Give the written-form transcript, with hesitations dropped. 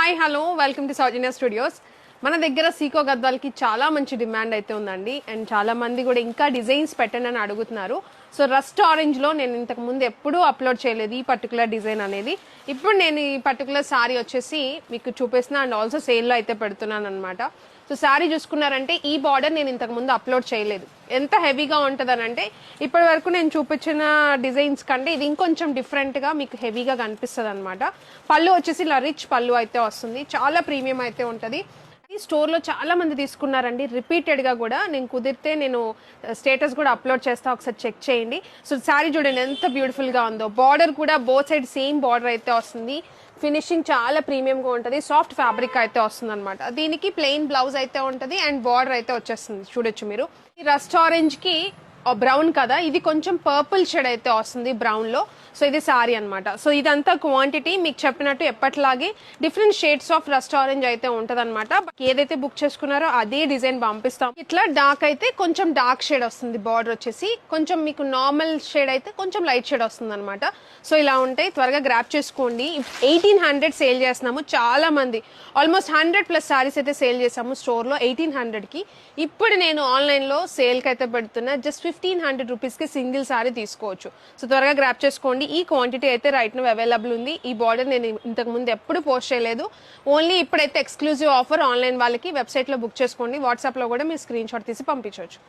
Hi hello welcome to Soujanya studios. మన దగ్గర సీకో గద్వాల్కి చాలా మంచి డిమాండ్ అయితే ఉందండి. అండ్ చాలా మంది కూడా ఇంకా డిజైన్స్ పెట్టండి అని అడుగుతున్నారు. సో రస్ట్ ఆరెంజ్లో నేను ఇంతకు ముందు ఎప్పుడూ అప్లోడ్ చేయలేదు ఈ పర్టికులర్ డిజైన్ అనేది. ఇప్పుడు నేను ఈ పర్టికులర్ శారీ వచ్చేసి మీకు చూపిస్తున్నా అండ్ ఆల్సో సేల్లో అయితే పెడుతున్నాను అనమాట. సో శారీ చూసుకున్నారంటే ఈ బార్డర్ నేను ఇంతకు ముందు అప్లోడ్ చేయలేదు. ఎంత హెవీగా ఉంటుంది అంటే ఇప్పటి వరకు నేను చూపించిన డిజైన్స్ కంటే ఇది ఇంకొంచెం డిఫరెంట్గా మీకు హెవీగా కనిపిస్తుంది అనమాట. పళ్ళు వచ్చేసి ఇలా రిచ్ పళ్ళు అయితే వస్తుంది, చాలా ప్రీమియం అయితే ఉంటుంది. ఈ స్టోర్లో చాలా మంది తీసుకున్నారండి రిపీటెడ్గా కూడా. నేను కుదిరితే నేను స్టేటస్ కూడా అప్లోడ్ చేస్తా, ఒకసారి చెక్ చేయండి. సో శారీ చూడండి ఎంత బ్యూటిఫుల్గా ఉందో. బార్డర్ కూడా బోత్ సైడ్ సేమ్ బార్డర్ అయితే వస్తుంది. ఫినిషింగ్ చాలా ప్రీమియంగా ఉంటుంది, సాఫ్ట్ ఫ్యాబ్రిక్ అయితే వస్తుంది అనమాట. దీనికి ప్లెయిన్ బ్లౌజ్ అయితే ఉంటుంది అండ్ బార్డర్ అయితే వచ్చేస్తుంది. చూడొచ్చు మీరు. ఈ రస్ట్ ఆరెంజ్కి బ్రౌన్ కదా, ఇది కొంచెం పర్పుల్ షేడ్ అయితే వస్తుంది బ్రౌన్ లో. సో ఇది సారీ అనమాట. సో ఇదంతా క్వాంటిటీ మీకు చెప్పినట్టు ఎప్పటిలాగే different shades of rust orange అయితే ఉంటది అనమాట. ఏదైతే బుక్ చేసుకున్నారో అదే డిజైన్ పంపిస్తాం. ఇట్లా డార్క్ అయితే కొంచెం డార్క్ షేడ్ వస్తుంది, బార్డర్ వచ్చేసి కొంచెం మీకు నార్మల్ షేడ్ అయితే కొంచెం లైట్ షేడ్ వస్తుంది అనమాట. సో ఇలా ఉంటాయి, త్వరగా గ్రాప్ చేసుకోండి. 1800 సేల్ చేస్తున్నాము. చాలా మంది ఆల్మోస్ట్ 100+ సారీస్ అయితే సేల్ చేసాము స్టోర్ లో 1800 కి. ఇప్పుడు నేను ఆన్లైన్ లో సేల్ కి అయితే పెడుతున్నా. జస్ట్ 1500 రూపీస్ కి సింగిల్ సారీ తీసుకోవచ్చు. సో త్వరగా గ్రాప్ చేసుకోండి. ఈ క్వాంటిటీ అయితే రైట్ నౌ అవైలబుల్ ఉంది. ఈ బార్డర్ నేను ఇంతకు ముందు ఎప్పుడు పోస్ట్ చేయలేదు. ఓన్లీ ఇప్పుడైతే ఎక్స్క్లూజివ్ ఆఫర్ ఆన్లైన్ వాళ్ళకి. వెబ్సైట్ లో బుక్ చేసుకోండి. వాట్సాప్ లో కూడా మీరు స్క్రీన్ షాట్ తీసి పంపించవచ్చు.